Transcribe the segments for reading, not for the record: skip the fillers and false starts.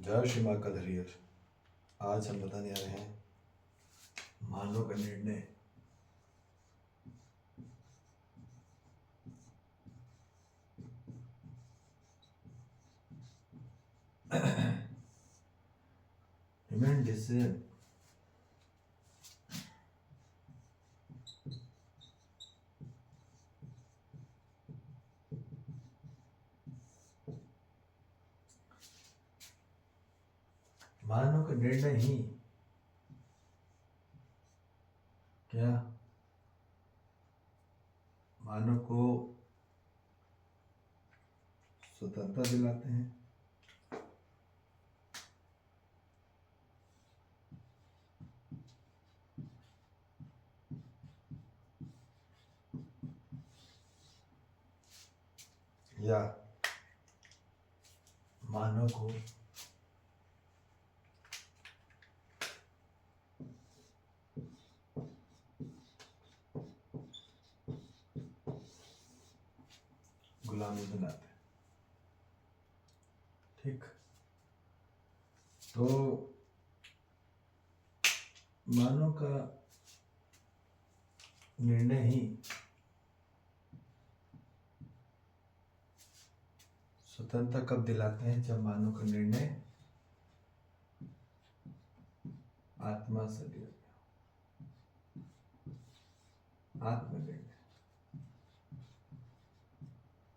जय श्री माँ का धरियर। आज हम बताने आ रहे हैं मानव का निर्णय। ह्यूमन डिसीजन मानव का निर्णय ही क्या मानव को स्वतंत्रता दिलाते हैं। या मानव को गुलामी बनाते हैं। ठीक, तो मानव का निर्णय ही स्वतंत्रता कब दिलाते हैं? जब मानव का निर्णय आत्मा से लिया गया।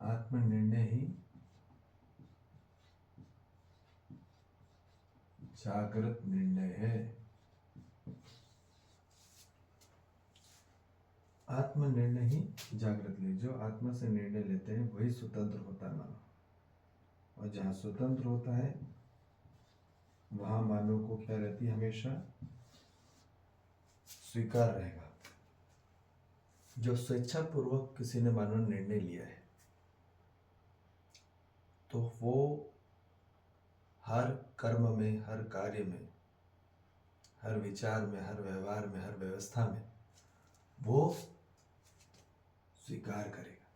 आत्म निर्णय ही जागृत निर्णय है। आत्म निर्णय ही जागृत ले, जो आत्मा से निर्णय लेते हैं वही स्वतंत्र होता है मानव। और जहाँ स्वतंत्र होता है वहाँ मानव को क्या रहती है? हमेशा स्वीकार रहेगा। जो स्वेच्छा पूर्वक किसी ने मानव निर्णय लिया है तो वो हर कर्म में, हर कार्य में, हर विचार में, हर व्यवहार में, हर व्यवस्था में वो स्वीकार करेगा।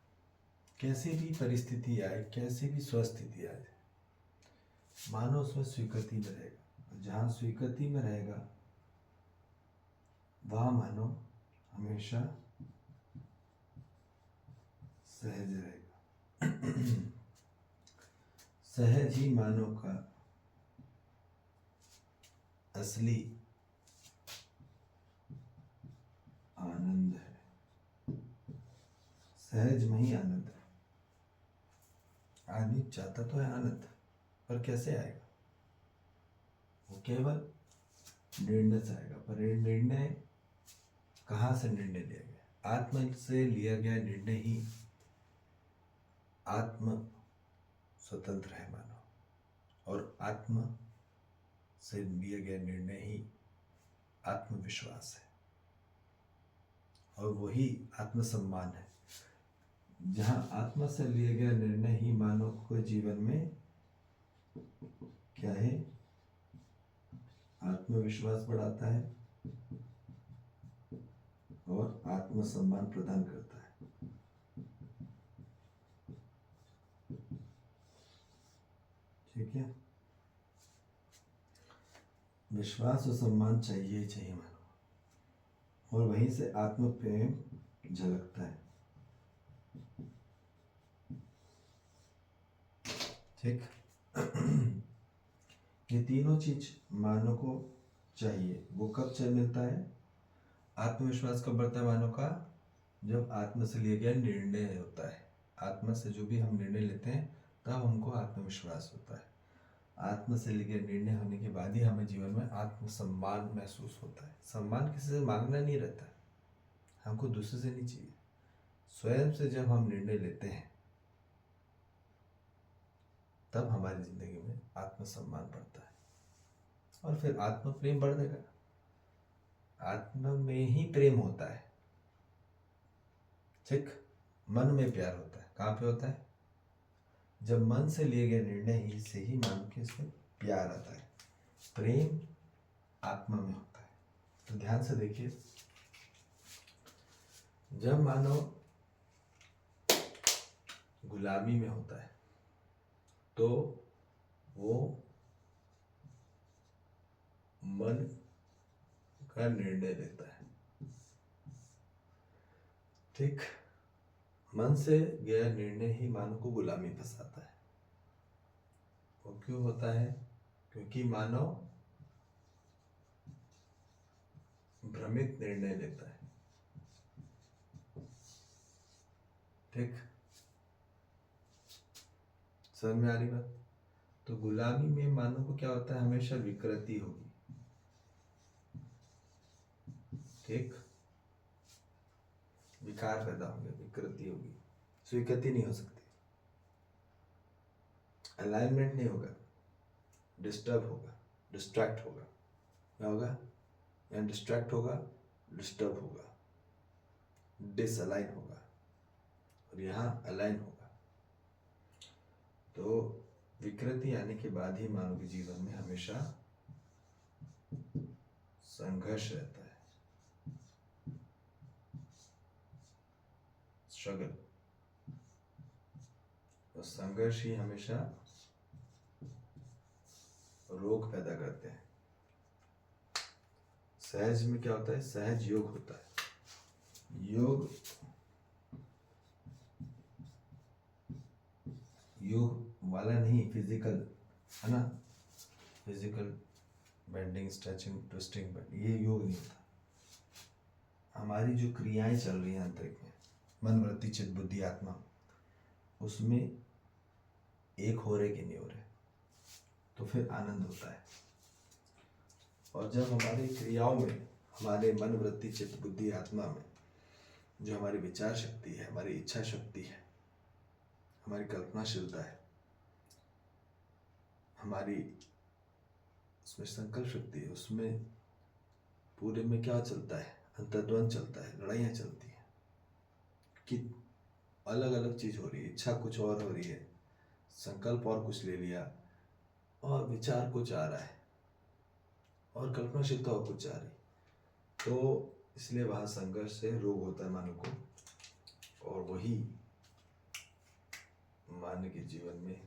कैसी भी परिस्थिति आए, कैसी भी स्वस्थिति आए, मानव उसमें स्वीकृति में रहेगा। जहाँ स्वीकृति में रहेगा वहाँ मानव हमेशा सहज रहेगा। सहज ही मानव का असली आनंद है। सहज में ही आनंद है। आदमी चाहता तो है आनंद, पर कैसे आएगा? वो केवल निर्णय से आएगा। पर ये निर्णय कहाँ से निर्णय लिया गया? आत्मा से लिया गया निर्णय ही आत्म स्वतंत्र है मानव, और आत्मा से लिया गया निर्णय ही आत्मविश्वास है, और वही आत्मसम्मान है। जहाँ आत्मा से लिया गया निर्णय ही मानव को जीवन में क्या है? आत्मविश्वास बढ़ाता है और आत्मसम्मान प्रदान करता है। ठीक है, विश्वास और सम्मान चाहिए ही चाहिए मानव, और वहीं से आत्म प्रेम झलकता है। ठीक, ये तीनों चीज मानव को चाहिए। वो कब मिलता है? आत्मविश्वास कब बढ़ता है मानव का? जब आत्मा से लिया गया निर्णय होता है। आत्मा से जो भी हम निर्णय लेते हैं तब हमको आत्मविश्वास होता है। आत्मा से लिया गया निर्णय होने के बाद ही हमें जीवन में आत्मसम्मान महसूस होता है। सम्मान किसी से मांगना नहीं रहता है, हमको दूसरे से नहीं चाहिए। स्वयं से जब हम निर्णय लेते हैं तब हमारी जिंदगी में आत्मसम्मान बढ़ता है, और फिर आत्म प्रेम बढ़ जाएगा। आत्मा में ही प्रेम होता है। ठीक, मन में प्यार होता है। कहाँ पे होता है? जब मन से लिए गए निर्णय ही से ही मानव के इसमें प्यार आता है। प्रेम आत्मा में होता है। तो ध्यान से देखिए, जब मानव गुलामी में होता है तो वो मन का निर्णय लेता है। ठीक, मन से गया निर्णय ही मानव को गुलामी फंसाता है। वो क्यों होता है? क्योंकि मानव भ्रमित निर्णय लेता है। ठीक, समझ में आ रही बात? तो गुलामी में मानव को क्या होता है? हमेशा विकृति होगी। ठीक, विकार पैदा होंगे, विकृति होगी, स्वीकृति नहीं हो सकती, अलाइनमेंट नहीं होगा, डिस्टर्ब होगा, डिस्ट्रैक्ट होगा। क्या होगा? यहाँ डिस्ट्रैक्ट होगा, डिस्टर्ब होगा, डिसअलाइन होगा, और यहाँ अलाइन होगा। तो विकृति आने के बाद ही मानव के जीवन में हमेशा संघर्ष रहता है, स्ट्रगल। और संघर्ष ही हमेशा रोग पैदा करते हैं। सहज में क्या होता है? सहज योग होता है। योग वाला नहीं, फिजिकल, है ना? फिजिकल बेंडिंग, स्ट्रेचिंग, ट्विस्टिंग, ये योग नहीं होता। हमारी जो क्रियाएं चल रही हैं आंतरिक में, मन, वृत्ति, चित्त, बुद्धि, आत्मा, उसमें एक हो रहे कि नहीं हो रहे, तो फिर आनंद होता है। और जब हमारी क्रियाओं में, हमारे मन, वृत्ति, चित्त, बुद्धि, आत्मा में जो हमारी विचार शक्ति है, हमारी इच्छा शक्ति है, हमारी कल्पनाशीलता है, हमारी उसमें संकल्प शक्ति है, उसमें पूरे में क्या चलता है? अंतर्द्वंद चलता है, लड़ाइयाँ चलती हैं कि अलग अलग चीज हो रही है, इच्छा कुछ और हो रही है, संकल्प और कुछ ले लिया, और विचार कुछ आ रहा है, और कल्पनाशीलता और कुछ आ रही। तो इसलिए वहाँ संघर्ष से रोग होता है मानव को, और वही मानव के जीवन में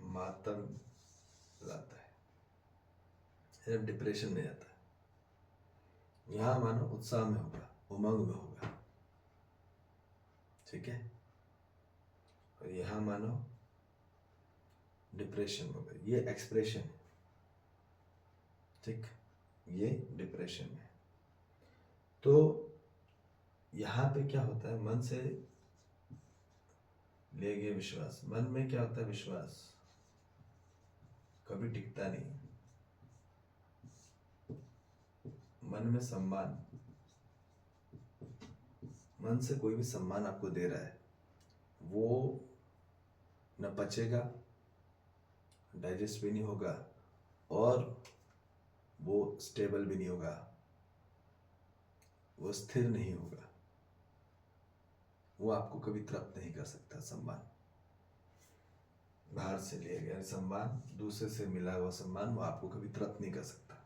मातम लाता है, डिप्रेशन में जाता है। यहाँ मानव उत्साह में होगा, उमंग में होगा, ठीक है, और यहाँ मानव डिप्रेशन में होगा। ये एक्सप्रेशन है, ठीक, ये डिप्रेशन है। तो यहाँ पे क्या होता है? मन से ले गए विश्वास। मन में क्या होता है? विश्वास कभी टिकता नहीं। मन में सम्मान, मन से कोई भी सम्मान आपको दे रहा है, वो न पचेगा, डाइजेस्ट भी नहीं होगा, और वो स्टेबल भी नहीं होगा, वो स्थिर नहीं होगा, वो आपको कभी तृप्त नहीं कर सकता। सम्मान बाहर से लिया गया सम्मान, दूसरे से मिला हुआ सम्मान, वो आपको कभी तृप्त नहीं कर सकता।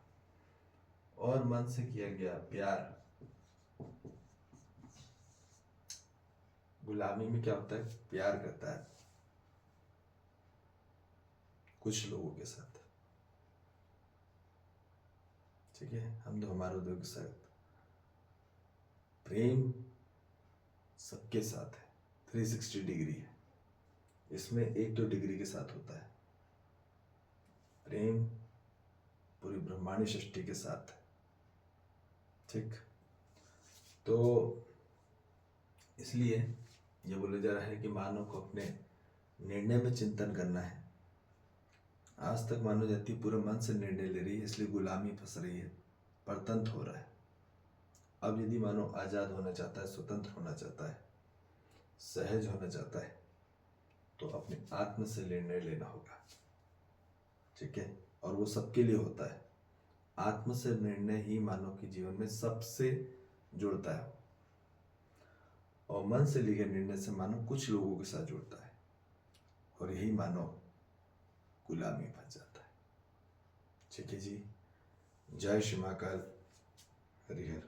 और मन से किया गया प्यार, गुलामी में क्या होता है? प्यार करता है कुछ लोगों के साथ, ठीक है, हम तो हमारे उद्योग के साथ। प्रेम सबके साथ है, 360 डिग्री है, इसमें 1-2 डिग्री के साथ होता है। प्रेम पूरी ब्रह्मांडी सृष्टि के साथ है, ठीक। तो इसलिए ये बोला जा रहा है कि मानव को अपने निर्णय में चिंतन करना है। आज तक मानव जाति पूरे मन से निर्णय ले रही है, इसलिए गुलामी फंस रही है, परतंत्र हो रहा है। अब यदि मानव आजाद होना चाहता है, स्वतंत्र होना चाहता है, सहज होना चाहता है, तो अपने आत्म से निर्णय लेना होगा, ठीक है। और वो सबके लिए होता है। आत्म से निर्णय ही मानव के जीवन में सबसे जुड़ता है, और मन से लिए गए निर्णय से मानव कुछ लोगों के साथ जुड़ता है, और यही मानव गुलामी फंस जाता है, ठीक है जी। जय श्री महाकाल, हरिहर।